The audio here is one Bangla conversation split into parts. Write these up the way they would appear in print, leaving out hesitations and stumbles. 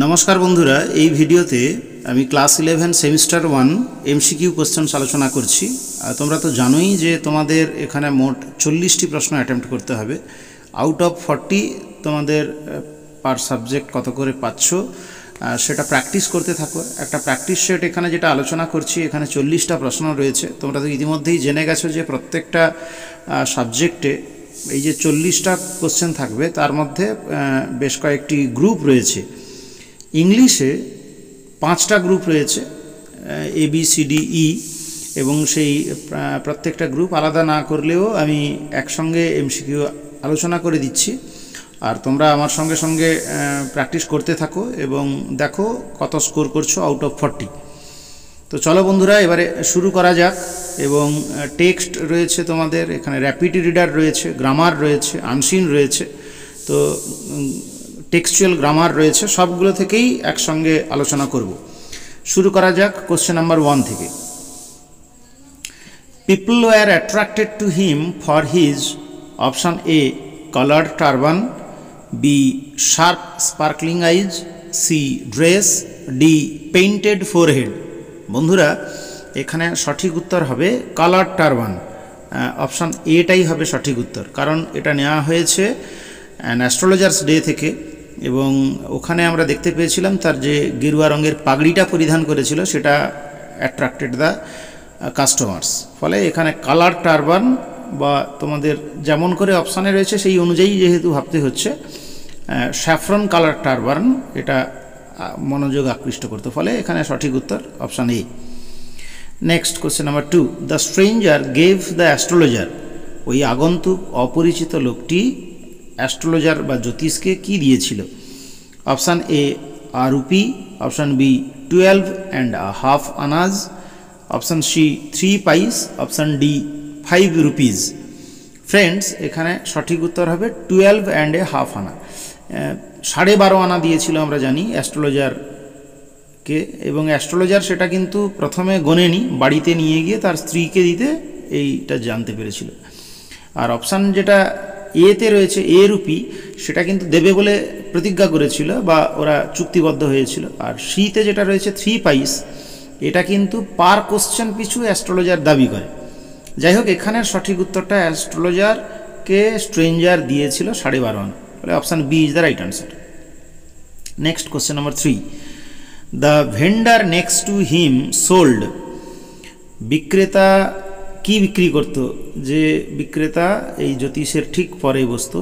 नमस्कार बंधुरा এই ভিডিওতে আমি ক্লাস 11 সেমিস্টার 1 এমসিকিউ কোশ্চেনস আলোচনা করছি। তোমরা তো জানোই যে তোমাদের এখানে মোট 40টি প্রশ্ন অ্যাটেম্প্ট করতে হবে। আউট অফ 40 তোমাদের পার সাবজেক্ট কত করে পাচ্ছ সেটা প্র্যাকটিস করতে থাকো। একটা প্র্যাকটিস সেট এখানে যেটা আলোচনা করছি, এখানে 40টা প্রশ্ন রয়েছে। তোমরা তো ইতিমধ্যেই জেনে গেছো যে প্রত্যেকটা সাবজেক্টে এই যে 40টা কোশ্চেন থাকবে, তার মধ্যে বেশ কয়েকটি গ্রুপ রয়েছে। ইংলিশে 5টা গ্রুপ রয়েছে, A B C D E, এবং সেই প্রত্যেকটা গ্রুপ আলাদা না করলেও আমি একসঙ্গে এমসিকিউ আলোচনা করে দিচ্ছি। আর তোমরা আমার সঙ্গে সঙ্গে প্র্যাকটিস করতে থাকো এবং দেখো কত স্কোর করছো আউট অফ 40। তো চলো বন্ধুরা, এবারে শুরু করা যাক। এবং টেক্সট রয়েছে তোমাদের এখানে, র্যাপিড রিডার রয়েছে, গ্রামার রয়েছে, আনসিন রয়েছে, তো টেক্সচুয়াল গ্রামার রয়েছে। সবগুলো থেকেই একসঙ্গে আলোচনা করব। শুরু করা যাক কোশ্চেন নাম্বার 1 থেকে। People were attracted to him for his option A coloured turban, B sharp sparkling eyes, C dress, D painted forehead. বন্ধুরা এখানে সঠিক উত্তর হবে কালার্ড টারবান। অপশান এটাই হবে সঠিক উত্তর, কারণ এটা নেওয়া হয়েছে অ্যাস্ট্রোলজার্স ডে থেকে, এবং ওখানে আমরা দেখতে পেয়েছিলাম তার যে গেরুয়া রঙের পাগড়িটা পরিধান করেছিল সেটা অ্যাট্রাক্টেড দ্য কাস্টমার্স। ফলে এখানে কালার টারবান, বা তোমাদের যেমন করে অপশানে রয়েছে সেই অনুযায়ী যেহেতু ভাবতে হচ্ছে, স্যাফরন কালার টারবান এটা মনোযোগ আকৃষ্ট করতে। ফলে এখানে সঠিক উত্তর option A. Next question number 2। The stranger gave the astrologer. ওই আগন্তুক অপরিচিত লোকটি অ্যাস্ট্রোলজার বা জ্যোতিষকে কি দিয়েছিল? Option A a rupee, option B 12.5 annas, option C 3 পাইস, অপশান ডি 5 রুপিজ। ফ্রেন্ডস এখানে সঠিক উত্তর হবে 12.5 আনা। 12.5 আনা দিয়েছিল আমরা জানি অ্যাস্ট্রোলজারকে, এবং অ্যাস্ট্রোলজার সেটা কিন্তু প্রথমে গোনেনি, বাড়িতে নিয়ে গিয়ে তার স্ত্রীকে দিতে এইটা জানতে পেরেছিল। আর অপশান যেটা এতে রয়েছে এ রুপি, সেটা কিন্তু দেবে বলে প্রতিজ্ঞা করেছিল বা ওরা চুক্তিবদ্ধ হয়েছিল। আর সিতে যেটা রয়েছে 3 পাইস, এটা কিন্তু পার কোশ্চেন পিছু অ্যাস্ট্রোলজার দাবি করে। যাই হোক, এখানের সঠিক উত্তরটা অ্যাস্ট্রোলজারকে স্ট্রেঞ্জার দিয়েছিল 12.5 আনা। ফলে option B is the right answer. Next question number 3। The vendor next to him sold. বিক্রেতা কি বিক্রি করত? যে বিক্রেতা এই জ্যোতিষের ঠিক পরে বসতো।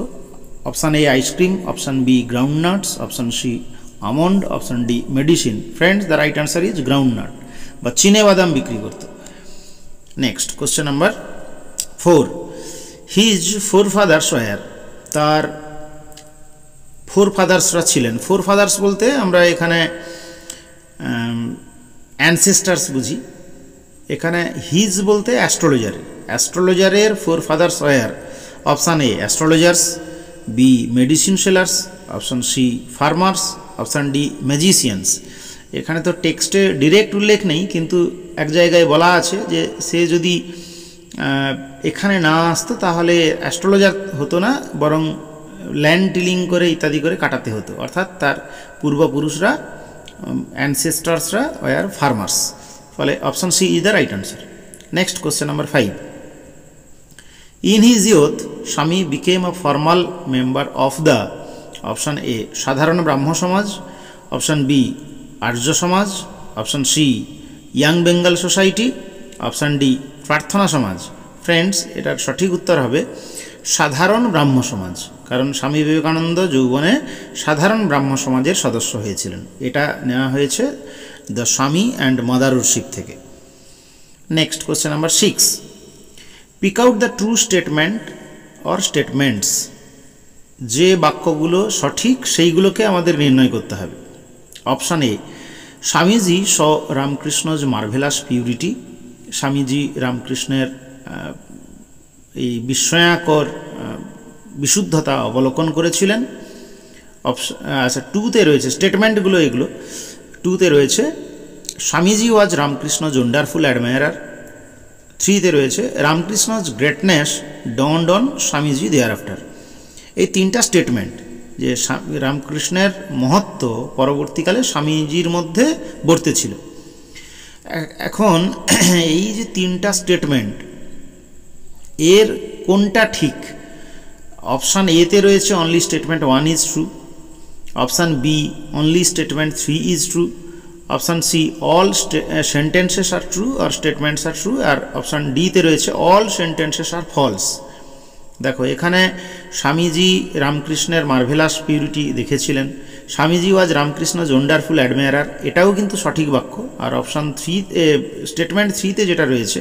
Option A ice cream, option B groundnuts, option C almond, option D medicine. Friends the right answer is groundnut বা চিনে বাদাম বিক্রি করত। Next question number 4। His forefathers were. তার ফোরফাদার্সরা ছিলেন। ফোরফাদার্স বলতে আমরা এখানে অ্যানসেস্টার্স বুঝি। এখানে হিজ বলতে অ্যাস্ট্রোলজারের forefathers were. Option A astrologers, B medicine sellers, option C farmers, option D magicians. এখানে তো টেক্সটে ডিরেক্ট উল্লেখ নেই, কিন্তু এক জায়গায় বলা আছে যে সে যদি এখানে না আসতো তাহলে অ্যাস্ট্রোলজার হতো না, বরং ল্যান্ড টিলিং করে ইত্যাদি করে কাটাতে হতো। অর্থাৎ তার পূর্বপুরুষরা, অ্যানসেস্টার্সরা ওয়ার ফার্মার্স। ফলে option C is the right answer. Next question number 5। In his youth Swami became a formal member of the. Option A Sadharan Brahmo Samaj, option B Arya Samaj, option C Young Bengal Society, option D Prarthana Samaj. Friends এটার সঠিক উত্তর হবে সাধারণ ব্রাহ্ম সমাজ, কারণ স্বামী বিবেকানন্দ যৌবনে সাধারণ ব্রাহ্ম সমাজের সদস্য হয়েছিলেন। এটা নেওয়া হয়েছে দ্য স্বামী অ্যান্ড মাদারশিপ থেকে। Next question number 6। Pick out the true statement or statements. যে বাক্যগুলো সঠিক সেইগুলোকে আমাদের নির্ণয় করতে হবে। Option A Swamiji saw Ramakrishna's marvellous purity. Swamiji রামকৃষ্ণের এই বিস্ময়াকর বিশুদ্ধতা অবলোকন করেছিলেন। আচ্ছা, 2তে রয়েছে স্টেটমেন্টগুলো, এগুলো 2তে রয়েছে Swamiji was Ramakrishna's wonderful admirer. 3তে রয়েছে Ramakrishna's greatness dawned on Swamiji thereafter. এই 3টা স্টেটমেন্ট। যে রামকৃষ্ণের মহত্ব পরবর্তীকালে স্বামীজির মধ্যে বর্তেছিল। এখন এই যে তিনটা স্টেটমেন্ট, এর কোনটা ঠিক? অপশান এতে রয়েছে only statement 1 is true, option B only statement 3 is true, option C all sentences are true আর স্টেটমেন্টস আর ট্রু, আর অপশান ডিতে রয়েছে অল সেন্টেন্সেস আর ফলস। দেখো এখানে স্বামীজি রামকৃষ্ণের মার্ভেলাস পিউরিটি দেখেছিলেন, স্বামীজি ওয়াজ রামকৃষ্ণ ওয়ান্ডারফুল অ্যাডমায়ারার, এটাও কিন্তু সঠিক বাক্য। আর অপশান 3 স্টেটমেন্ট 3তে যেটা রয়েছে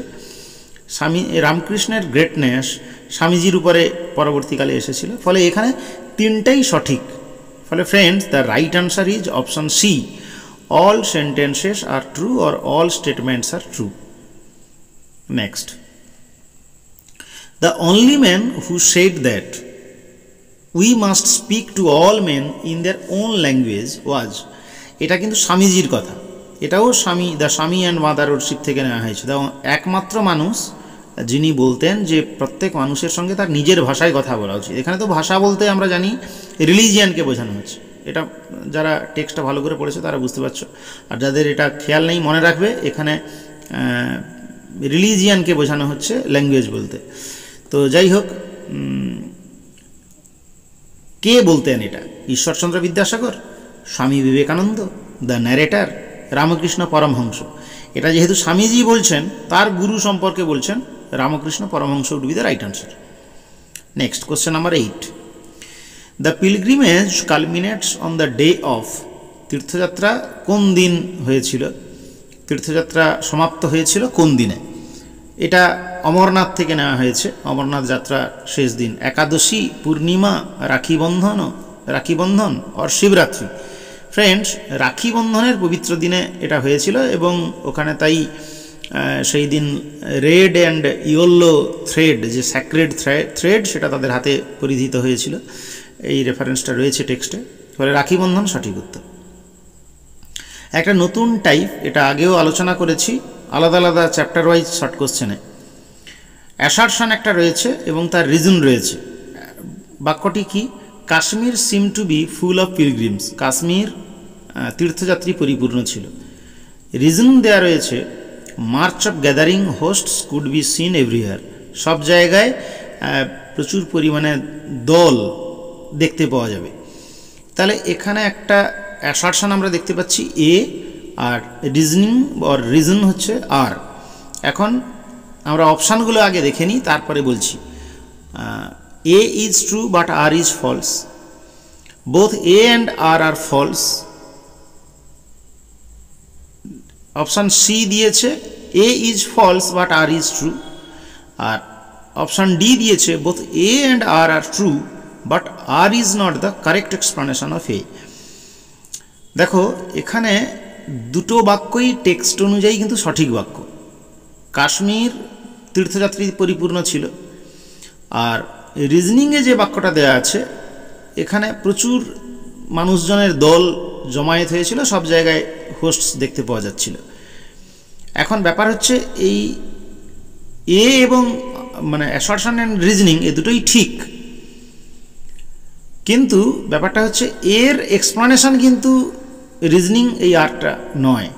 রামকৃষ্ণের গ্রেটনেস স্বামীজির উপরে পরবর্তীকালে এসেছিল, ফলে এখানে তিনটাই সঠিক। ফলে friends, the right answer is option C, all sentences are true or all statements are true. Next, the only man who said that we must speak to all men in their own language was, এটা কিন্তু স্বামীজির কথা, এটাও দ্য স্বামী অ্যান্ড মাদারশিপ থেকে নেওয়া হয়েছে। একমাত্র মানুষ যিনি বলতেন যে প্রত্যেক মানুষের সঙ্গে তার নিজের ভাষায় কথা বলা উচিত। এখানে তো ভাষা বলতে আমরা জানি রিলিজিয়ানকে বোঝানো হচ্ছে, এটা যারা টেক্সটটা ভালো করে পড়েছে তারা বুঝতে পারছো, আর যাদের এটা খেয়াল নেই মনে রাখবে এখানে রিলিজিয়ানকে বোঝানো হচ্ছে ল্যাঙ্গুয়েজ বলতে। তো যাই হোক, কে বলতেন এটা? Ishwarchandra Vidyasagar, Swami Vivekananda, the narrator, Ramakrishna Paramahamsa. এটা যেহেতু স্বামীজি বলছেন, তার গুরু সম্পর্কে বলছেন, Ramakrishna Paramahamsa would be the right answer. Next, question number 8, the pilgrimage culminates on the day of, তীর্থযাত্রা কোন দিন হয়েছিল? তীর্থযাত্রা সমাপ্ত হয়েছিল কোন দিনে? এটা অমরনাথ থেকে নেওয়া হয়েছে, অমরনাথ যাত্রা শেষ দিন, একাদশী, পূর্ণিমা, রাখি বন্ধন অর শিবরাত্রি। ফ্রেন্ডস, রাখি বন্ধনের পবিত্র দিনে এটা হয়েছিল এবং ওখানে তাই সেই দিন রেড অ্যান্ড ইয়েলো থ্রেড, যে স্যাক্রেড থ্রেড, সেটা তাদের হাতে পরিধিত হয়েছিল। এই রেফারেন্সটা রয়েছে টেক্সটে, ফলে রাখি বন্ধন সঠিক উত্তর। একটা নতুন টাইপ, এটা আগেও আলোচনা করেছি আলাদা আলাদা চ্যাপ্টার ওয়াইজ শর্ট কোশ্চেনে। অ্যাসারশন একটা রয়েছে এবং তার রিজন রয়েছে। বাক্যটি কি? Kashmir seem to be full of pilgrims, Kashmir তীর্থযাত্রী পরিপূর্ণ ছিল। রিজন দেয়া রয়েছে march of gathering hosts could be seen everywhere, সব জায়গায় প্রচুর পরিমাণে দল দেখতে পাওয়া যাবে। তাহলে এখানে একটা অ্যাসারশন আমরা দেখতে পাচ্ছি এ, আর রিজনিং অর রিজন হচ্ছে আর। এখন আমরা অপশানগুলো আগে দেখে নিই, তারপরে বলছি। A is true but R is false, both A and R false. Option C দিয়েছে A is false but R is true, আর অপশান ডি দিয়েছে both A and R true but R is not the correct explanation of A. দেখো এখানে দুটো বাক্যই টেক্সট অনুযায়ী কিন্তু সঠিক বাক্য। কাশ্মীর তীর্থযাত্রী পরিপূর্ণ ছিল, আর রিজনিংয়ে যে বাক্যটা দেওয়া আছে এখানে প্রচুর মানুষজনের দল জমায়েত হয়েছিল, সব জায়গায় হোস্টস দেখতে পাওয়া যাচ্ছিল। এখন ব্যাপার হচ্ছে এই এ এবং মানে অ্যাসারশন অ্যান্ড রিজনিং এ দুটোই ঠিক, কিন্তু ব্যাপারটা হচ্ছে এর এক্সপ্লানেশন কিন্তু রিজনিং এই আরটা নয়।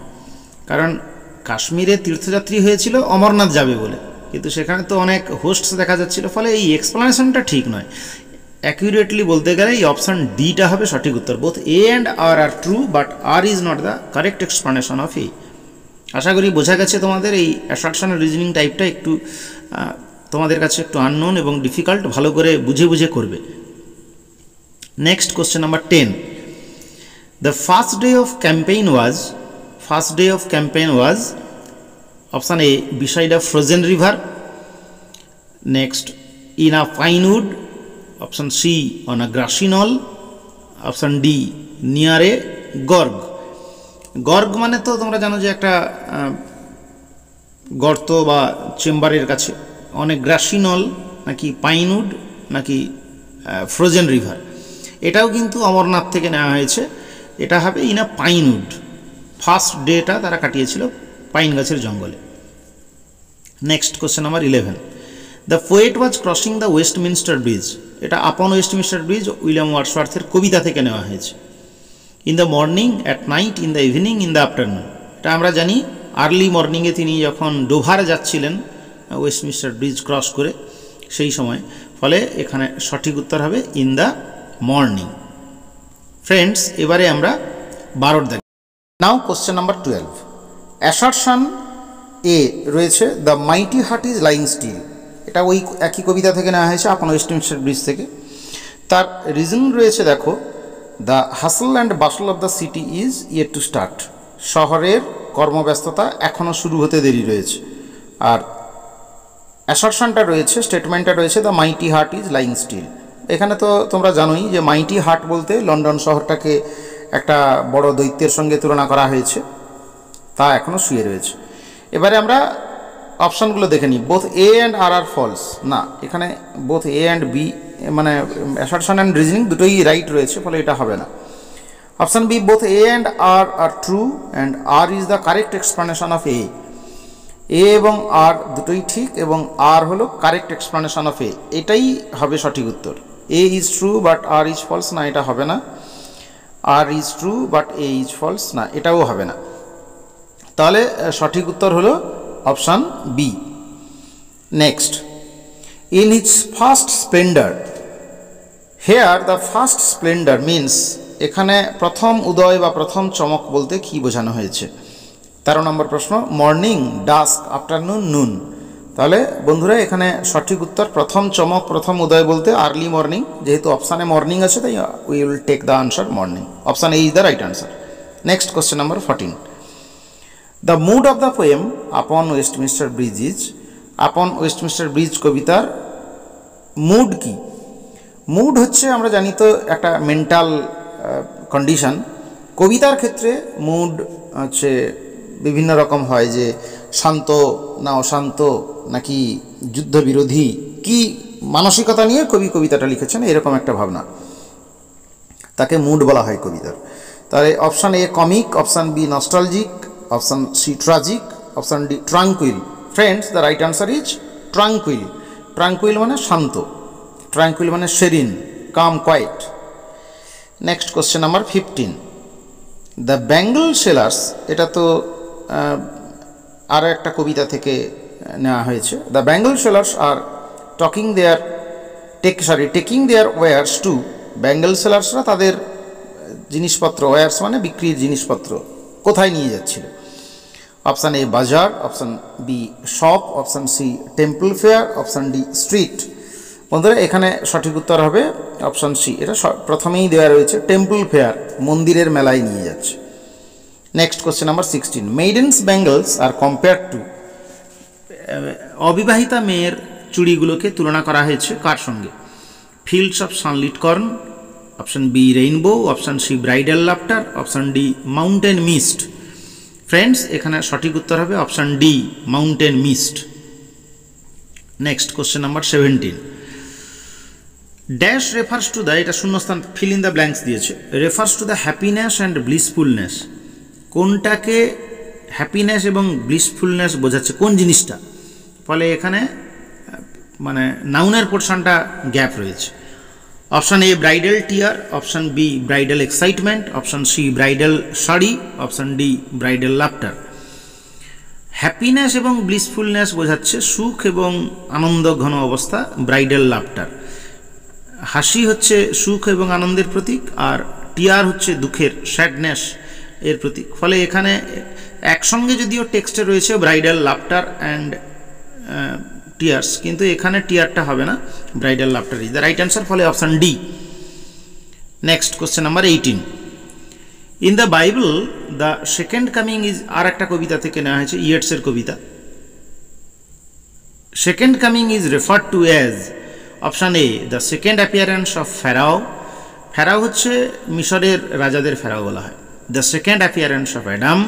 কারণ কাশ্মীরে তীর্থযাত্রী হয়েছিল অমরনাথ যাবে বলে, কিন্তু সেখানে তো অনেক হোস্টস দেখা যাচ্ছিল, ফলে এই এক্সপ্লানেশনটা ঠিক নয়। অ্যাকিউরেটলি বলতে গেলে এই অপশান ডিটা হবে সঠিক উত্তর, both A and R true but R is not the correct explanation of A. আশা করি বোঝা গেছে তোমাদের এই অ্যাসারশন রিজনিং টাইপটা একটু তোমাদের কাছে একটু আননোন এবং ডিফিকাল্ট, ভালো করে বুঝে বুঝে করবে। Next, question number 10, the first day of campaign was option A beside a frozen river, next in a pine wood, option C on a grassy knoll, option D near a gorge. Gorge মানে তো তোমরা জানো যে একটা গর্ত বা চেম্বারের কাছে, অনেক গ্রাসি নল নাকি পাইন উড নাকি ফ্রোজেন রিভার, এটাও কিন্তু অমরনাথ থেকে নেওয়া হয়েছে। এটা হবে in a pine wood, first ডেটা তারা কাটিয়েছিল পাইন গাছের জঙ্গলে। Next, question number 11, the poet was crossing the Westminster Bridge, এটা আপন ওয়েস্টমিনস্টার ব্রিজ উইলিয়াম ওয়ার্ডসওয়ার্থের কবিতা থেকে নেওয়া হয়েছে। In the morning, at night, in the evening, in the afternoon, এটা আমরা জানি আর্লি মর্নিংয়ে তিনি যখন ডোভার যাচ্ছিলেন ওয়েস্টমিনস্টার ব্রিজ ক্রস করে সেই সময়, ফলে এখানে সঠিক উত্তর হবে ইন দ্য মর্নিং। ফ্রেন্ডস, এবারে আমরা 12 দেখি। Now question number 12। Assertion A রয়েছে the mighty heart is lying still, এটা ওই একই কবিতা থেকে নেওয়া হয়েছে আপন ওয়েস্টমিনস্টার ব্রিজ থেকে। তার রিজন রয়েছে দেখো, দ্য হাসল and Vasal of the city is yet to start, শহরের কর্মব্যস্ততা এখনও শুরু হতে দেরি রয়েছে। আর অ্যাসারশনটা রয়েছে, স্টেটমেন্টটা রয়েছে the mighty heart is lying still. এখানে তো তোমরা জানোই যে মাইটি হার্ট বলতে লন্ডন শহরটাকে একটা বড় দৈত্যের সঙ্গে তুলনা করা হয়েছে, তা এখনও শুয়ে রয়েছে। এবারে আমরা অপশানগুলো দেখে নিই। Both A and R are false, না, এখানে বোথ এ অ্যান্ড বি মানে অ্যাসারশন অ্যান্ড রিজনিং দুটোই রাইট রয়েছে, ফলে এটা হবে না। Option B, both A and R are true and R is the correct explanation of A. A এবং আর দুটোই ঠিক এবং আর হলো কারেক্ট এক্সপ্লানেশন অফ এ, এটাই হবে সঠিক উত্তর। A is true but R is false, না, এটা হবে না। R is true but A is false, না, এটাও হবে না। তাহলে সঠিক উত্তর হলো option B. Next, in its first splendour, here the first splendour means, এখানে প্রথম উদয় বা প্রথম চমক বলতে কি বোঝানো হয়েছে? 13 নম্বর প্রশ্ন, মর্নিং, ডাস্ক, আফটারনুন, নুন। তাহলে বন্ধুরা এখানে সঠিক উত্তর প্রথম চমক, প্রথম উদয় বলতে আর্লি মর্নিং, যেহেতু অপশানে মর্নিং আছে তাই we will take the answer morning. Option A is the right answer. Next question number 14। The mood of the poem upon Westminster Bridge is, upon Westminster Bridge কবিতার মুড কি? মুড হচ্ছে আমরা জানি তো একটা মেন্টাল কন্ডিশন। কবিতার ক্ষেত্রে মুড হচ্ছে বিভিন্ন রকম হয়, যে শান্ত না অশান্ত নাকি যুদ্ধবিরোধী, কি মানসিকতা নিয়ে কবি কবিতাটা লিখেছেন এরকম একটা ভাবনা, তাকে মুড বলা হয় কবিতার। তাহলে option A comic, option B nostalgic, option C tragic, option D tranquil. Friends, the right answer is tranquil. Tranquil মানে শান্ত, ট্রাঙ্কুইল মানে serene, calm, quiet. Next question number 15। The Bengal sailors, এটা তো আরও একটা কবিতা থেকে নেওয়া হয়েছে। The Bengal sailors are taking their wares to, Bengal সেলার্সরা তাদের জিনিসপত্র, ওয়ার্স মানে বিক্রির জিনিসপত্র, কোথায় নিয়ে যাচ্ছিল? Option A bazaar, option B shop, option C temple fair, option D street. বন্ধুরা এখানে সঠিক উত্তর হবে অপশান সি, এটা প্রথমেই দেওয়া রয়েছে, টেম্পল ফেয়ার, মন্দিরের মেলায় নিয়ে যাচ্ছে। Next question number 16। Maidens bangles are compare to, অবিবাহিতা মেয়ের চুড়িগুলোকে তুলনা করা হয়েছে কার সঙ্গে? Fields of sunlit corn, option B rainbow, option C bridal laughter, option D mountain mist. Friends, এখানে সঠিক উত্তর হবে option D mountain mist. Next question number 17। Dash refers to the, এটা শূন্যস্থান, ফিল ইন দ্য ব্ল্যাঙ্কস দিয়েছে, refers to the happiness and blissfulness, কোনটাকে হ্যাপিনেস এবং ব্লিসফুলনেস বোঝাচ্ছে, কোন জিনিসটা? ফলে এখানে মানে নাউনের পোর্শনটা গ্যাপ রয়েছে। Option A bridal tear, option B bridal excitement, option C bridal sari, option D bridal laughter. Happiness এবং ব্লিসফুলনেস বোঝাচ্ছে সুখ এবং আনন্দ ঘন অবস্থা, ব্রাইডাল লাফটার। হাসি হচ্ছে সুখ এবং আনন্দের প্রতীক, আর টিয়ার হচ্ছে দুঃখের, স্যাডনেস এর প্রতীক। ফলে এখানে একসঙ্গে যদিও টেক্সটে রয়েছে ব্রাইডাল লাফটার অ্যান্ড টিয়ার্স, কিন্তু এখানে টিয়ারটা হবে না, bridal laughter is the right answer, ফলে option D. Next question number 18। In the Bible the second coming is, আর একটা কবিতা থেকে নেওয়া হয়েছে, ইয়েটসের কবিতা। Second coming is referred to as, option A the second appearance of Pharaoh, Pharaoh হচ্ছে মিশরের রাজাদের ফেরাও বলা হয়। The second appearance of Adam,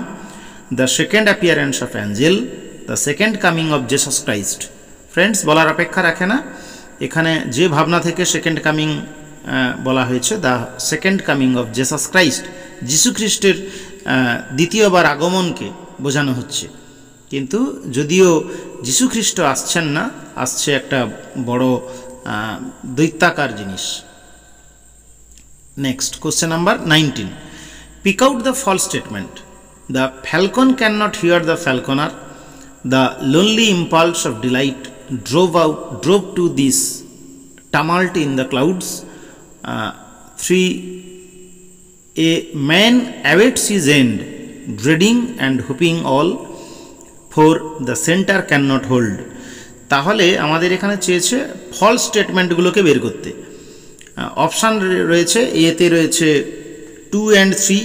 the second appearance of angel, the second coming of Jesus Christ. Friends, বলার অপেক্ষা রাখে না, এখানে যে ভাবনা থেকে সেকেন্ড কামিং বলা হয়েছে, the second coming of Jesus Christ, যিশু খ্রিস্টের দ্বিতীয়বার আগমনকে বোঝানো হচ্ছে। কিন্তু যদিও যিশু খ্রিস্ট আসছেন না, আসছে একটা বড় দৈত্যাকার জিনিস। Next question number 19, pick out the false statement. The falcon can not hear the falconer, the lonely impulse of delight drove to this tumult in the clouds. 3, a man awaits his end, dreading and hoping all, for the center cannot hold. তাহলে আমাদের এখানে চেয়েছে ফলস স্টেটমেন্টগুলোকে বের করতে। অপশান রয়েছে, এতে রয়েছে 2 and 3,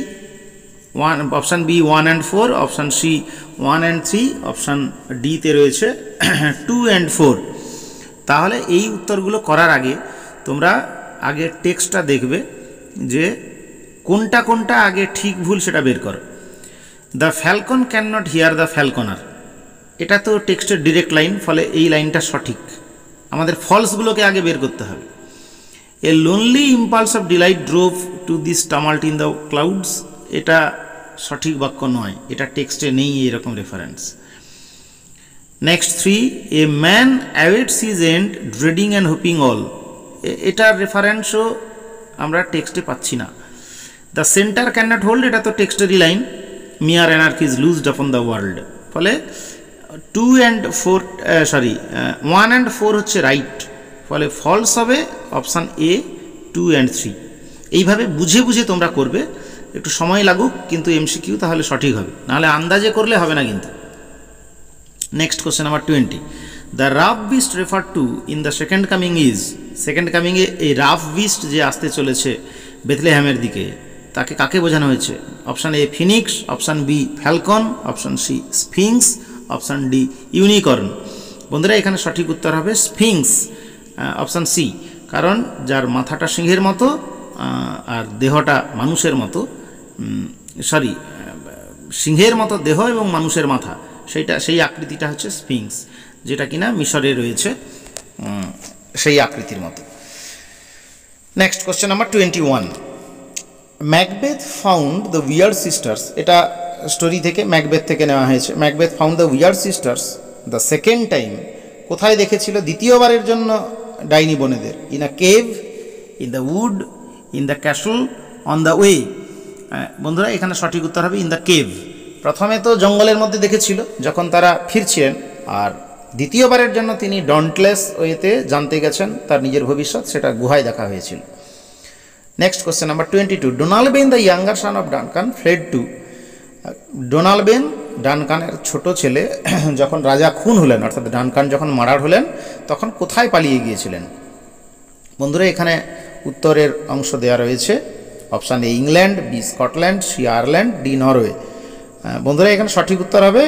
option B 1 and 4, option C 1 and 3, option ডিতে রয়েছে 2 and 4। তাহলে এই উত্তরগুলো করার আগে তোমরা আগে টেক্সটটা দেখবে যে কোনটা কোনটা আগে ঠিক ভুল সেটা বের করো। The falcon can not hear the ফ্যালকনার, এটা তো টেক্সটের ডিরেক্ট লাইন, ফলে এই লাইনটা সঠিক। আমাদের ফলসগুলোকে আগে বের করতে হবে। A lonely impulse of delight drove to this tumult in the clouds, এটা সঠিক বাক্য নয়, এটা টেক্সটে নেই এরকম reference. Next 3, a man awaits his end dreading and hoping all, এটার রেফারেন্সও আমরা টেক্সটে পাচ্ছি না। The centre can not hold, এটা তো টেক্সটেরই line, mere anarchy is loosed upon the world. ফলে 2 and 4 1 and 4 হচ্ছে রাইট, ফলে ফলস হবে অপশান এ 2 and 3। এইভাবে বুঝে বুঝে তোমরা করবে, একটু সময় লাগুক, কিন্তু এমসিকিউ তাহলে সঠিক হবে, নাহলে আন্দাজে করলে হবে না কিন্তু। Next question number 20, the rough beast refer to in the second coming is, second কামিংয়ে এই রাফ বিস্ট যে আসতে চলেছে বেথলেহ্যামের দিকে, তাকে কাকে বোঝানো হয়েছে? Option A phoenix, option B falcon, option C sphinx, option D unicorn. বন্ধুরা এখানে সঠিক উত্তর হবে স্ফিংস, অপশান সি, কারণ যার মাথাটা সিংহের মতো আর দেহটা মানুষের মতো, সিংহের মতো দেহ এবং মানুষের মাথা, সেই আকৃতিটা হচ্ছে স্ফিংস, যেটা কিনা মিশরে রয়েছে সেই আকৃতির মতো। Next question number 21, Macbeth found the weird sisters, এটা স্টোরি থেকে ম্যাকবেথ থেকে নেওয়া হয়েছে। Macbeth found the weird sisters the second time, কোথায় দেখেছিল দ্বিতীয়বারের জন্য ডাইনি বোনেদের? In a cave, in the wood, in the castle, on the way. বন্ধুরা এখানে সঠিক উত্তর হবে ইন দ্য কেভ। প্রথমে তো জঙ্গলের মধ্যে দেখেছিল যখন তারা ফিরছিলেন, আর দ্বিতীয়বারের জন্য তিনি ডন্টলেস ওয়েতে জানতে গেছেন তার নিজের ভবিষ্যৎ, সেটা গুহায় দেখা হয়েছিল। Next question number 22, Donalbain the younger son of Duncan fled to, Donalbain ডানকানের ছোট ছেলে যখন রাজা খুন হলেন, অর্থাৎ ডানকান যখন মার্ডার হলেন, তখন কোথায় পালিয়ে গিয়েছিলেন? বন্ধুরা এখানে উত্তরের অংশ দেওয়া রয়েছে, option A England, B Scotland, C Ireland, D Norway. বন্ধুরা এখানে সঠিক উত্তর হবে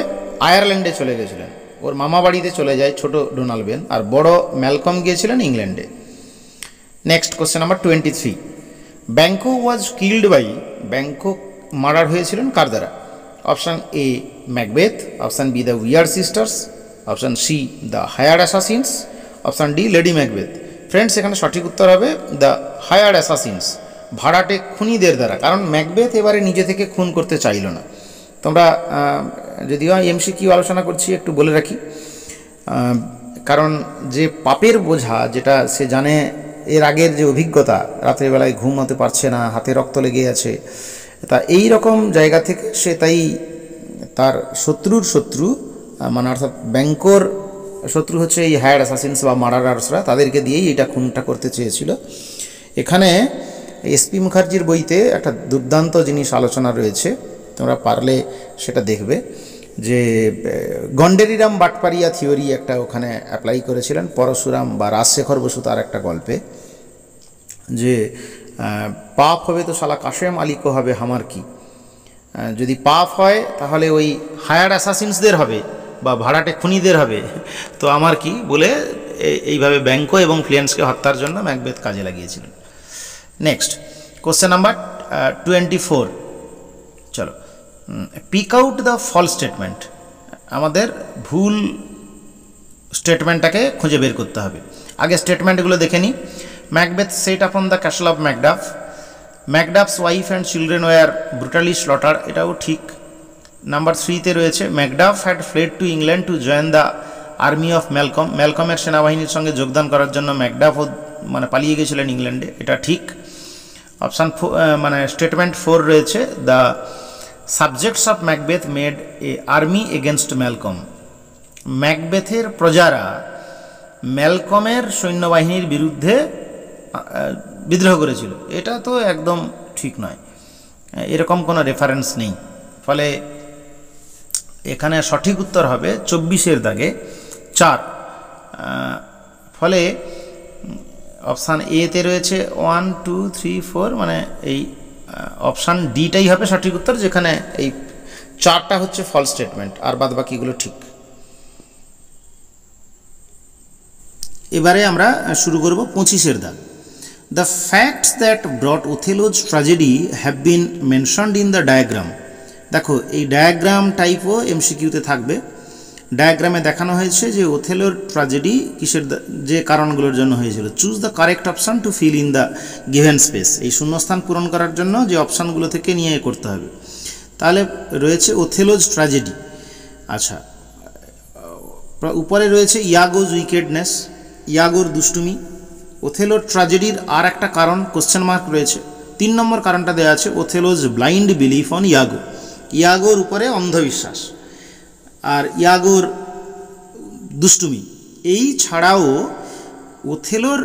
আয়ারল্যান্ডে চলে গেছিলেন, ওর মামা বাড়িতে চলে যায় ছোট ডোনাল্ড বেন, আর বড় ম্যালকম গিয়েছিলেন ইংল্যান্ডে। Next question number 23, Banquo was killed by, Banquo murder হয়েছিলেন কার দ্বারা? Option A Macbeth, option B the weird sisters, option C the hired assassins, option D Lady Macbeth. Friends এখানে সঠিক উত্তর হবে দ্য হায়ার্ড অ্যাসাসিনস, ভাড়াটে খুনিদের দ্বারা, কারণ ম্যাকবেথ এবারে নিজে থেকে খুন করতে চাইল না। তোমরা যদিও এমসিকিউ আলোচনা করছি একটু বলে রাখি, কারণ যে পাপের বোঝা, যেটা সে জানে, এর আগের যে অভিজ্ঞতা, রাতের বেলায় ঘুম হতে পারছে না, হাতে রক্ত লেগে আছে, তা এই রকম জায়গা থেকে সে তাই তার শত্রুর শত্রু, মানে অর্থাৎ ব্যাংকোর শত্রু হচ্ছে এই হায়ার্ড অ্যাসাসিনস বা মার্ডারার্সরা, তাদেরকে দিয়েই এটা খুনটা করতে চেয়েছিল। এখানে এসপি মুখার্জির বইতে একটা দুর্দান্ত জিনিস আলোচনা রয়েছে, তোমরা পারলে সেটা দেখবে, যে গন্ডেরিরাম বাটপারিয়া থিওরি একটা ওখানে অ্যাপ্লাই করেছিলেন পরশুরাম বা রাজশেখর বসু তার একটা গল্পে, যে পাপ হবে তো শালা কাশেম আলীকো হবে হামার কি, যদি পাপ হয় তাহলে ওই হায়ার্ড অ্যাসাসিনসদের হবে বা ভাড়াটে খুনিদের হবে, তো আমার কি বলে এইভাবে ব্যাংকো এবং ফ্লিয়েন্সকে হত্যার জন্য ম্যাকবেথ কাজে লাগিয়েছিলেন। নেক্সট কোশ্চেন নাম্বার 24, চলো, pick out the false statement, আমাদের ভুল স্টেটমেন্টটাকে খুঁজে বের করতে হবে। আগে স্টেটমেন্টগুলো দেখে নিই। Macbeth set upon the castle of Macduff, Macduff's wife and children were brutally slaughter, এটাও ঠিক। নাম্বার 3তে রয়েছে Macduff had fled to England to join the army of Malcolm, ম্যালকমের সেনাবাহিনীর সঙ্গে যোগদান করার জন্য ম্যাকডাফ মানে পালিয়ে গেছিলেন ইংল্যান্ডে, এটা ঠিক। অপশান মানে স্টেটমেন্ট 4 রয়েছে, the subjects of Macbeth made a army against Malcolm. ম্যাকবেথের প্রজারা ম্যালকমের সৈন্যবাহিনীর বিরুদ্ধে বিদ্রোহ করেছিল, এটা তো একদম ঠিক নয়, এরকম কোনো রেফারেন্স নেই। ফলে এখানে সঠিক উত্তর হবে 24-এর দাগে 4। ফলে অপশান এতে রয়েছে 1 2 3 4, মানে এই অপশান ডিটাই হবে সঠিক উত্তর, যেখানে এই 4টা হচ্ছে ফলস স্টেটমেন্ট আর বাদ বাকিগুলো ঠিক। এবারে আমরা শুরু করব 25-এর দাগ। The facts that brought Othello's tragedy have been mentioned in the diagram. দেখো এই ডায়াগ্রাম টাইপও এমসিকিউতে থাকবে। ডায়াগ্রামে দেখানো হয়েছে যে ওথেলোর ট্র্যাজেডি কিসের যে কারণগুলোর জন্য হয়েছিল। Choose the correct option to fill in the given space. এই শূন্যস্থান পূরণ করার জন্য যে অপশানগুলো থেকে নিয়ে করতে হবে। তাহলে রয়েছে ওথেলোজ ট্র্যাজেডি। আচ্ছা, উপরে রয়েছে ইয়াগোজ উইকেডনেস, ইয়াগোর দুষ্টুমি। ওথেলোর ট্র্যাজেডির আর একটা কারণ কোশ্চেন মার্ক রয়েছে। 3 নম্বর কারণটা দেওয়া আছে ওথেলোজ ব্লাইন্ড বিলিফ অন ইয়াগো, ইয়াগোর উপরে অন্ধবিশ্বাস আর ইয়াগোর দুষ্টুমি। এই ছাড়াও ওথেলোর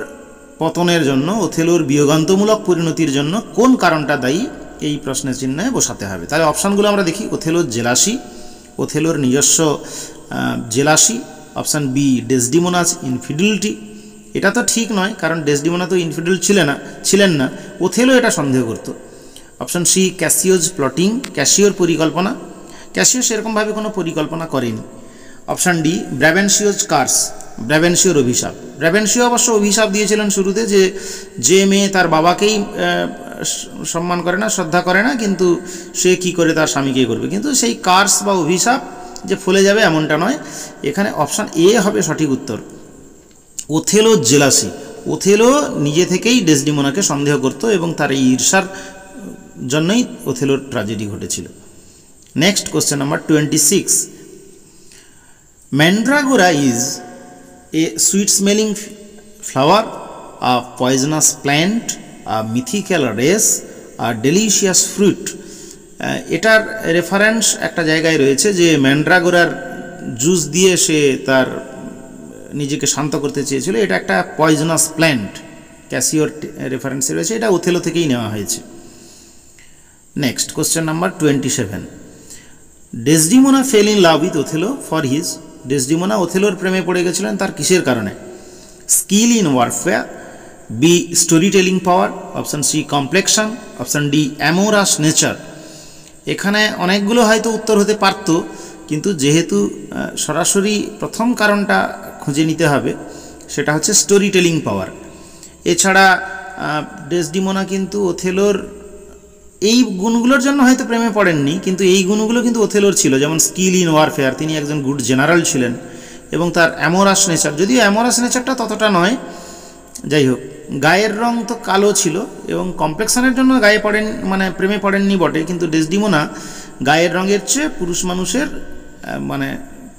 পতনের জন্য, ওথেলোর বিয়োগান্তমূলক পরিণতির জন্য কোন কারণটা দায়ী, এই প্রশ্নের চিহ্নে বসাতে হবে। তাহলে অপশানগুলো আমরা দেখি। ওথেলোর জেলাসি, ওথেলোর নিজস্ব জেলাসি। অপশান বি ডেসডিমোনাস ইনফিডেলিটি, এটা তো ঠিক নয়, কারণ ডেসডিমোনা তো ইনফিডেল ছিলেন না, ওথেলো এটা সন্দেহ করত। অপশান সি ক্যাসিওজ প্লটিং, ক্যাসিওর পরিকল্পনা, ক্যাসিও সেরকমভাবে কোনো পরিকল্পনা করেনি। অপশান ডি ব্রাবেনশিওজ কার্স, ব্রাবেনশিওর অভিশাপ। ব্রাবেনশিও অবশ্য অভিশাপ দিয়েছিলেন শুরুতে যে মেয়ে তার বাবাকেই সম্মান করে না, শ্রদ্ধা করে না, কিন্তু সে কি করে তার স্বামীকেই করবে, কিন্তু সেই কার্স বা অভিশাপ যে ফলে যাবে এমনটা নয়। এখানে অপশান এ হবে সঠিক উত্তর। ওথেলো জেলাসি, ওথেলো নিজে থেকেই ডেসডিমোনাকে সন্দেহ করত এবং তার এই ঈর্ষার জন্যই ওথেলোর ট্র্যাজেডি ঘটেছিল। Next question number 26। Mandragora is a sweet smelling flower, a poisonous plant, a mythical race, a delicious fruit. এটার রেফারেন্স একটা জায়গায় রয়েছে যে ম্যান্ড্রাগোরার জুস দিয়ে সে তার নিজেকে শান্ত করতে চেয়েছিল। এটা একটা পয়জনাস প্ল্যান্ট, ক্যাসিওর রেফারেন্সে রয়েছে, এটা ওথেলো থেকেই নেওয়া হয়েছে। Next question number 27। Desdemona fell in love with Othello for his, Desdemona ওথেলোর প্রেমে পড়ে গেছিলেন তার কিসের কারণে? Skill in warfare, B story telling power, option C complexion, option D amorous nature. এখানে অনেকগুলো হয়তো উত্তর হতে পারত, কিন্তু যেহেতু সরাসরি প্রথম কারণটা খুঁজে নিতে হবে, সেটা হচ্ছে স্টোরি টেলিং পাওয়ার। এছাড়া ডেসডিমোনা কিন্তু ওথেলোর এই গুণগুলোর জন্য হয়তো প্রেমে পড়েননি, কিন্তু এই গুণগুলো কিন্তু ওথেলোর ছিল, যেমন স্কিল ইন ওয়ারফেয়ার, তিনি একজন গুড জেনারেল ছিলেন, এবং তার অ্যামোরাস নেচার, যদিও অ্যামোরাস নেচারটা ততটা নয়, যাই হোক। গায়ের রং তো কালো ছিল এবং কমপ্লেক্সনের জন্য গায়ে পড়েন, মানে প্রেমে পড়েননি বটে, কিন্তু ডেসডিমোনা গায়ের রঙের চেয়ে পুরুষ মানুষের মানে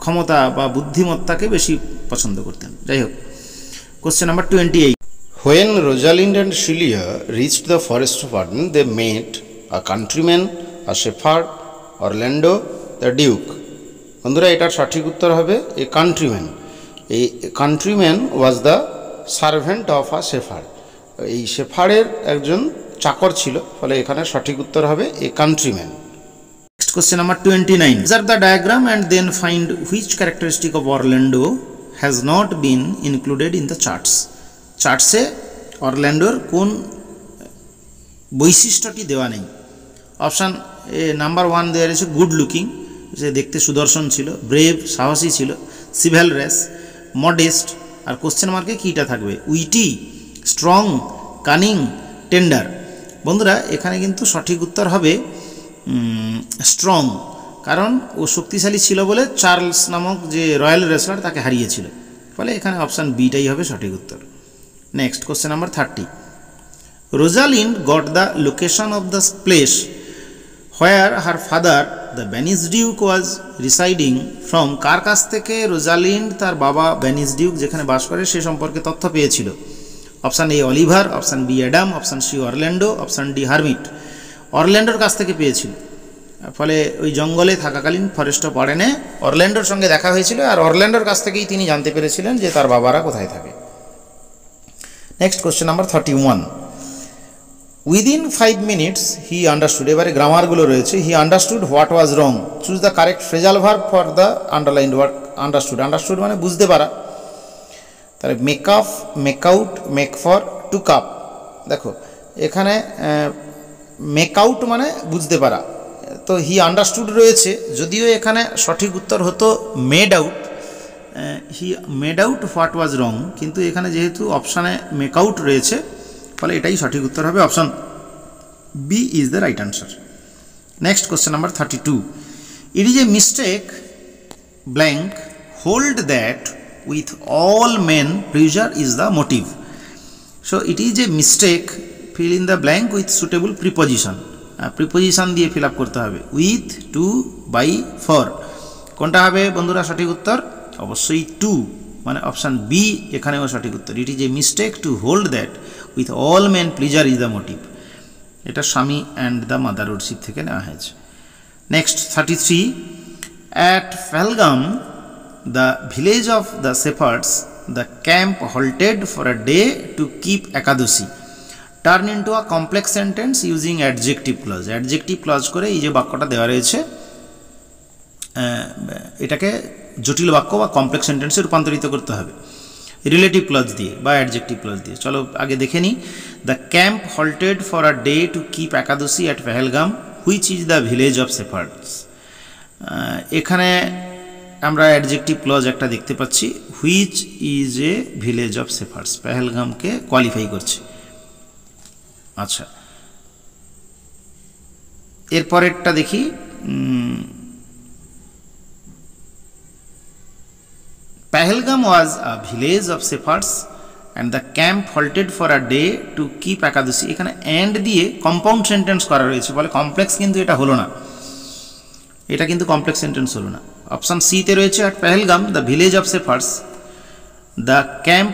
ক্ষমতা বা বুদ্ধিমত্তাকে বেশি পছন্দ করতেন। যাই হোক, question number 28। When Rosalind and Celia reached the forest of Arden, they met a countryman, a shepherd, Orlando, the Duke. বন্ধুরা, এটার সঠিক উত্তর হবে এ কান্ট্রিম্যান। এই countryman was the servant of a shepherd, এই শেফার্ডের একজন চাকর ছিল, ফলে এখানে সঠিক উত্তর হবে a countryman. Next question number 29। Observe the diagram and then find which characteristic of Orlando has not been included in the charts. চার্টসে অরল্যান্ডোর কোন বৈশিষ্ট্যটি দেওয়া নেই? অপশান এ নাম্বার 1 দেওয়া রয়েছে গুড লুকিং, যে দেখতে সুদর্শন ছিল, ব্রেভ সাহসী ছিল, সিভ্যালরাস, মডেস্ট, আর কোশ্চেন মার্কে কীটা থাকবে? Witty, strong, cunning, tender. বন্ধুরা, এখানে কিন্তু সঠিক উত্তর হবে স্ট্রং, কারণ ও শক্তিশালী ছিল বলে চার্লস নামক যে রয়্যাল রেসলার তাকে হারিয়েছিল, ফলে এখানে অপশান বিটাই হবে সঠিক উত্তর। Next question number 30। Rosalind got the location of the place where her father the Venice duke was residing from, কার কাছ থেকে রোজালিন্ড তার বাবা ভেনিস ডিউক যেখানে বাস করে সে সম্পর্কে তথ্য পেয়েছিল? Option A Oliver, option B Adam, option C Orlando, option D hermit. অরল্যান্ডোর কাছ থেকে পেয়েছিল, ফলে ওই জঙ্গলে থাকাকালীন ফরেস্টও পড়েনে অরল্যান্ডোর সঙ্গে দেখা হয়েছিল, আর অরল্যান্ডোর কাছ থেকেই তিনি জানতে পেরেছিলেন যে তার বাবারা কোথায় থাকে। Next question number 31। Within 5 minutes he understood, এবারে গ্রামারগুলো রয়েছে। He understood what was wrong, choose the correct phrasal verb for the underlined word understood. Understood মানে বুঝতে পারা, তাহলে make up, make out, make for, to cup. দেখো এখানে মেক আউট মানে বুঝতে পারা, তো হি আন্ডারস্টুড রয়েছে, যদিও এখানে সঠিক উত্তর হতো made out, he made out what was wrong, কিন্তু এখানে যেহেতু অপশানে মেক আউট রয়েছে ফলে এটাই সঠিক উত্তর হবে, option B is the right answer. Next question number 32। It is a mistake blank hold that with all men pleasure is the motive. So it is a mistake, fill in the blank with suitable preposition. Preposition দিয়ে ফিল আপ করতে হবে, উইথ, টু, বাই, ফর। কোনটা হবে বন্ধুরা সঠিক উত্তর? অবশ্যই টু, মানে অপশান বি এখানেও সঠিক উত্তর। It is a mistake to hold that with all men pleasure is the motive. এটা স্বামী অ্যান্ড দ্য মাদার উডশিপ থেকে নেওয়া হয়েছে। Next 33। At Pahalgam, the village of the shepherds, the camp halted for a day to keep Ekadashi. Turn into a complex sentence using adjective clause. Adjective clause করে এই যে বাক্যটা দেওয়া রয়েছে এটাকে জটিল বাক্য বা কমপ্লেক্স সেন্টেন্সে রূপান্তরিত করতে হবে রিলেটিভ ক্লজ দিয়ে বা অ্যাডজেক্টিভ ক্লজ দিয়ে। চলো আগে দেখে নিই। The camp halted for a day to keep Ekadashi at Pahalgam, which is the village of shepherds. এখানে আমরা অ্যাডজেক্টিভ ক্লজ একটা দেখতে পাচ্ছি, which is a village of shepherds, পেহেলগামকে কোয়ালিফাই করছে। আচ্ছা, এরপরেরটা দেখি। Pahalgam was a village of shepherds and the camp halted for a day to keep Ekadashi। এখানে and দিয়ে কম্পাউন্ড সেন্টেন্স করা রয়েছে, বলে কমপ্লেক্স, কিন্তু এটা হলো না, এটা কিন্তু কমপ্লেক্স সেন্টেন্স হলো না। অপশান সি তে রয়েছে at Pahalgam the village of shepherds the camp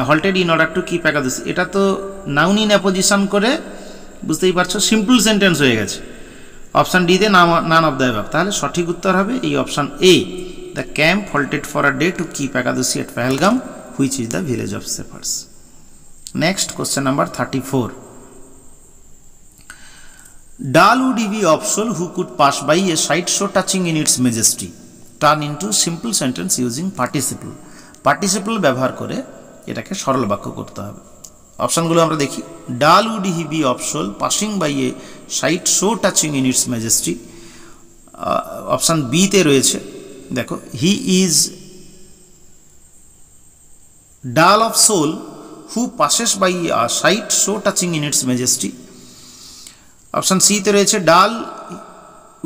halted in order to keep Ekadashi। এটা তো নাউন ইন অ্যাপোজিশন করে, বুঝতেই পারছো, সিম্পল সেন্টেন্স হয়ে গেছে। অপশান ডি তে নান অফ দ্য অ্যাবাভ, তাহলে সঠিক উত্তর হবে এই option A, the camp halted for a day to keep Ekadashi at Pahalgam, which is the village of shepherds. Next question number 34. Dull would he be of soul who could pass by a sight so touching in its majesty। Turn into simple sentence using participle। participle ব্যবহার করে এটাকে সরল বাক্য করতে হবে। অপশনগুলো আমরা দেখি। Dull would he be of soul passing by a sight so touching in its majesty। Option B তে রয়েছে, দেখো, he is dull of soul who passes by a sight so touching in its majesty. Option C তে রয়েছে, dull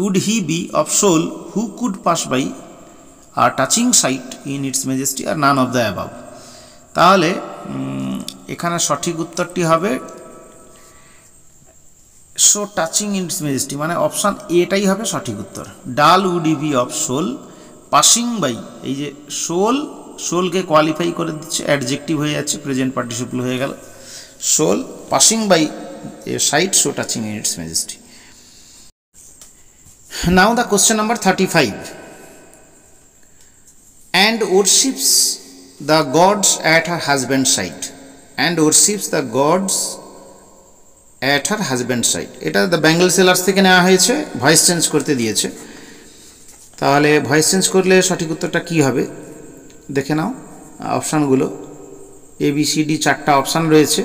would he be of soul who could pass by a touching sight in its majesty, আর নান অফ দ্য অ্যাবাভ। তাহলে এখানে সঠিক উত্তরটি হবে so touching in its majesty, মানে অপশান এটাই হবে সঠিক উত্তর। Dull would he be of soul passing by, এই যে সোল, সোলকে কোয়ালিফাই করে দিচ্ছে, অ্যাডজেক্টিভ হয়ে যাচ্ছে, প্রেজেন্ট পার্টিসিপল হয়ে গেল। Soul passing by a sight so touching in its majesty. Now the question number 35। And worships the gods at her husband sight. And worships the gods at her husband sight, এটা দ্য বেঙ্গল সেলার্স থেকে নেওয়া হয়েছে, ভয়েস চেঞ্জ করতে দিয়েছে। তাহলে ভয়েস চেঞ্জ করলে সঠিক উত্তরটা কী হবে দেখে নাও। অপশানগুলো ABCD 4টা অপশান রয়েছে।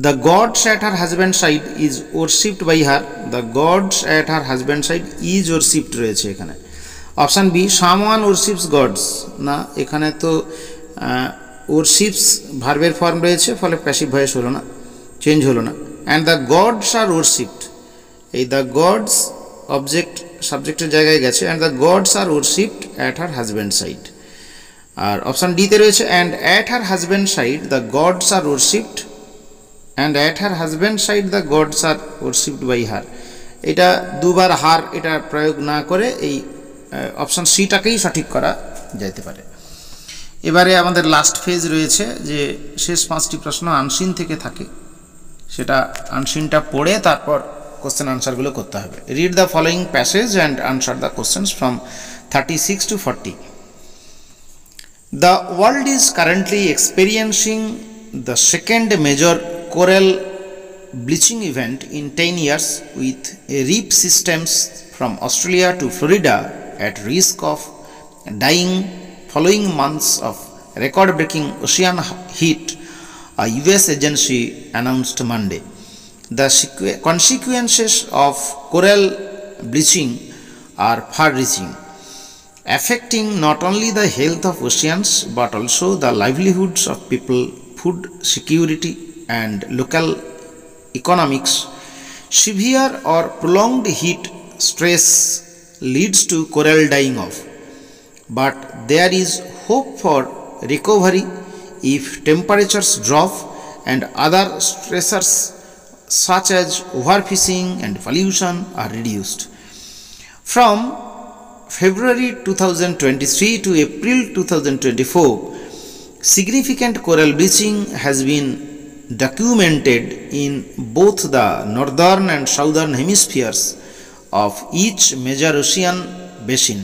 The gods at her husband side is worshipped by her. The gods at her husband side is worshipped রয়েছে এখানে। Option B, someone worships gods, না, এখানে তো ওরশিপস ভার্বের ফর্ম রয়েছে, ফলে প্যাসিভ ভয়েস হলো না, চেঞ্জ হলো না। And the gods are worshipped, এই দ্য গডস অবজেক্ট সাবজেক্টের জায়গায় গেছে, and the gods are worshipped at her husband side. আর অপশান ডিতে রয়েছে, and at her husband side the gods are worshipped and at her husband's side the gods are worshipped by her. এটা দুবার হার এটা প্রয়োগ না করে এই অপশন সিটাকেই সঠিক করা যেতে পারে। এবারে আমাদের লাস্ট ফেজ রয়েছে যে শেষ 5টি প্রশ্ন আনসিন থেকে থাকে, সেটা আনসিনটা পড়ে তারপর কোশ্চেন আনসারগুলো করতে হবে। Read the following passage and answer the questions from 36 to 40. The world is currently experiencing the second major coral bleaching event in 10 years, with reef systems from Australia to Florida at risk of dying following months of record-breaking ocean heat, a US agency announced Monday. The consequences of coral bleaching are far-reaching, affecting not only the health of oceans but also the livelihoods of people, food security and local economics. Severe or prolonged heat stress leads to coral dying off, but there is hope for recovery if temperatures drop and other stressors such as overfishing and pollution are reduced. From February 2023 to April 2024, significant coral bleaching has been documented in both the northern and southern hemispheres of each major ocean basin,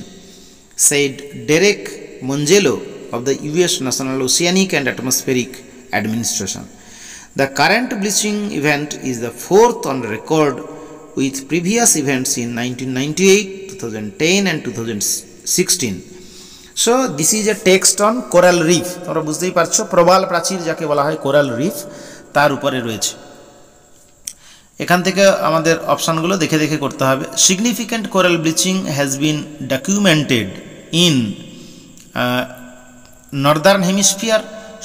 said Derek Mongello of the US National Oceanic and Atmospheric Administration. The current bleaching event is the fourth on record, with previous events in 1998, 2010 and 2016. So this is a text on coral reef. তোমরা বুঝতেই পারছো প্রবাল প্রাচীর যাকে বলা হয় কোরাল রিফ তার উপরে রয়েছে। এখান থেকে আমাদের অপশনগুলো দেখে দেখে করতে হবে। Significant coral bleaching has been documented in northern hemisphere,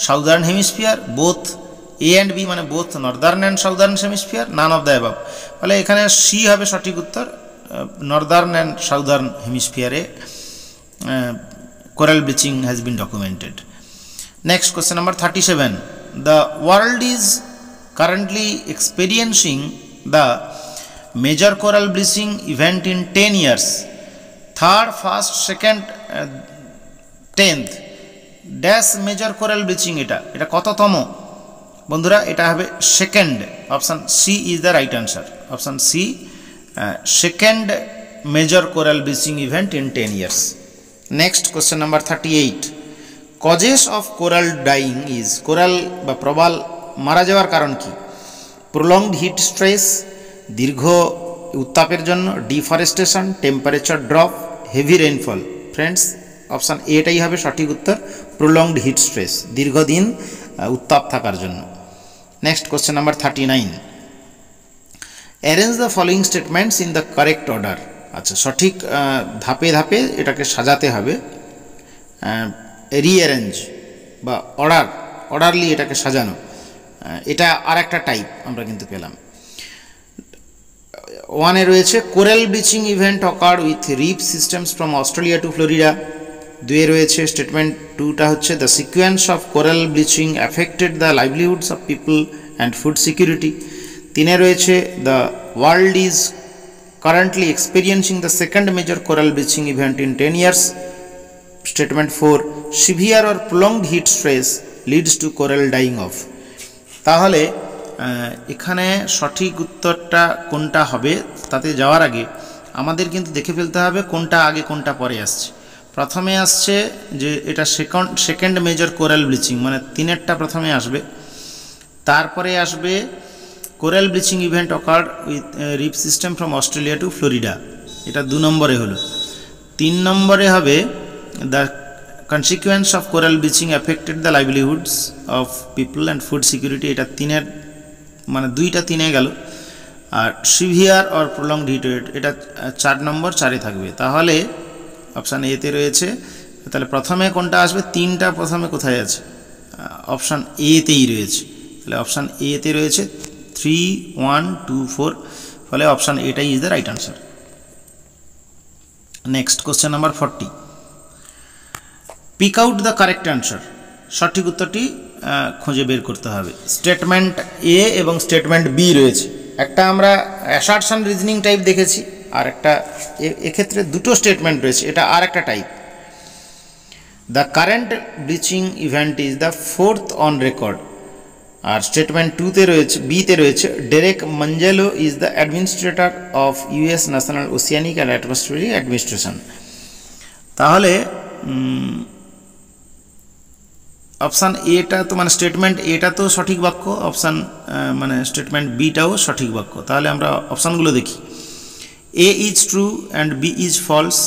southern hemisphere, both A and B মানে both northern and southern hemisphere, none of the above. ফলে এখানে সি হবে সঠিক উত্তর, নর্দার্ন অ্যান্ড সাউদার্ন হেমিস্ফিয়ারে coral bleaching has been documented. Next question number 37. The world is currently experiencing the major coral bleaching event in 10 years. Third, first, second, 10th. Dash major coral bleaching এটা কততম? বন্ধুরা এটা হবে second. Option C is the right answer. Option C, second major coral bleaching event in 10 years. Next question number 38. Causes of coral dying is, coral বা প্রবাল মারা যাওয়ার কারণ কি? Prolonged heat stress, দীর্ঘ উত্তাপের জন্য, deforestation, temperature drop, heavy rainfall. Friends option এটাই হবে সঠিক উত্তর, প্রলংড হিট স্ট্রেস, দীর্ঘদিন উত্তাপ থাকার জন্য। Next question number 39. Arrange the following statements in the correct order. আচ্ছা, সঠিক ধাপে ধাপে এটাকে সাজাতে হবে। রিঅ্যারেঞ্জ বা অর্ডারলি এটাকে সাজানো, এটা আর একটা টাইপ আমরা কিন্তু পেলাম। ওয়ানে রয়েছে coral bleaching event occurred with reef systems from Australia to Florida. দুয়ে রয়েছে স্টেটমেন্ট টুটা হচ্ছে the sequence of coral bleaching affected the livelihoods of people and food security. তিনে রয়েছে the world is currently experiencing the second major coral bleaching event in 10 years. Statement 4, severe or prolonged heat stress leads to coral dying off. তাহলে এখানে সঠিক উত্তরটা কোনটা হবে তাতে যাওয়ার আগে আমাদের কিন্তু দেখে ফেলতে হবে কোনটা আগে কোনটা পরে আসছে। প্রথমে আসছে যে এটা সেকেন্ড মেজর কোরাল ব্লিচিং, মানে তিনেরটা প্রথমে আসবে, তারপরে আসবে coral bleaching event occurred with reef system from Australia to Florida, এটা 2 নম্বরে হলো। 3 নম্বরে হবে the consequence of coral bleaching affected the livelihoods of people and food security, এটা 3-এর মানে 2টা 3-এ গেল। আর severe or prolonged heat wave এটা 4 নম্বর 4-এ থাকবে। তাহলে অপশান এতে রয়েছে, তাহলে প্রথমে কোনটা আসবে? 3টা প্রথমে কোথায় আছে? অপশান এতেই রয়েছে। তাহলে অপশান এতে রয়েছে 3, 1, 2, 4, ফলে অপশান এটাই is the right answer. Next question number 40. Pick out the correct answer. সঠিক উত্তরটি খুঁজে বের করতে হবে। স্টেটমেন্ট এ এবং স্টেটমেন্ট বি রয়েছে, একটা আমরা অ্যাসার্শন রিজনিং টাইপ দেখেছি, আর একটা এক্ষেত্রে দুটো স্টেটমেন্ট রয়েছে, এটা আর একটা type. The current bleaching event is the fourth on record. আর স্টেটমেন্ট টুতে রয়েছে, বিতে রয়েছে, Derek Manzello is the administrator of US National Oceanic and Atmospheric Administration. তাহলে অপশান এটা তো মানে স্টেটমেন্ট এটা তো সঠিক বাক্য, অপশান মানে স্টেটমেন্ট বিটাও সঠিক বাক্য। তাহলে আমরা অপশানগুলো দেখি। A is true and B is false.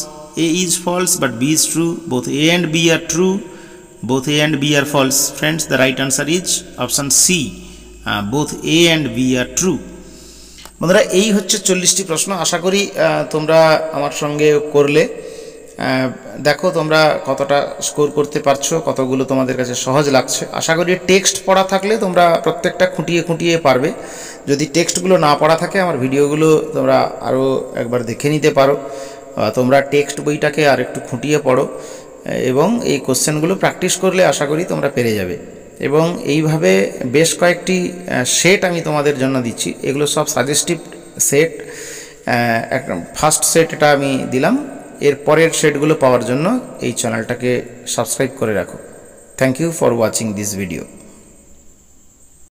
A is false but B is true. Both A and B are true, both A and B are false. Friends, the right answer is option C, both A and B are true. বন্ধুরা, এই হচ্ছে 40টি প্রশ্ন। আশা করি তোমরা আমার সঙ্গে করলে। দেখো তোমরা কতটা স্কোর করতে পারছো, কতগুলো তোমাদের কাছে সহজ লাগছে। আশা করি টেক্সট পড়া থাকলে তোমরা প্রত্যেকটা খুঁটিয়ে খুঁটিয়ে পারবে। যদি টেক্সটগুলো না পড়া থাকে, আমার ভিডিওগুলো তোমরা আরও একবার দেখে নিতে পারো। তোমরা টেক্সট বইটাকে আর একটু খুঁটিয়ে পড়ো এবং এই কোশ্চেনগুলো প্র্যাকটিস করলে আশা করি তোমরা পেরে যাবে। এবং এইভাবে বেশ কয়েকটি সেট আমি তোমাদের জন্য দিচ্ছি, এগুলো সব সাজেস্টিভ সেট। একটা ফার্স্ট সেট এটা আমি দিলাম, এর পরের সেটগুলো পাওয়ার জন্য এই চ্যানেলটাকে সাবস্ক্রাইব করে রাখো। Thank you for watching this video.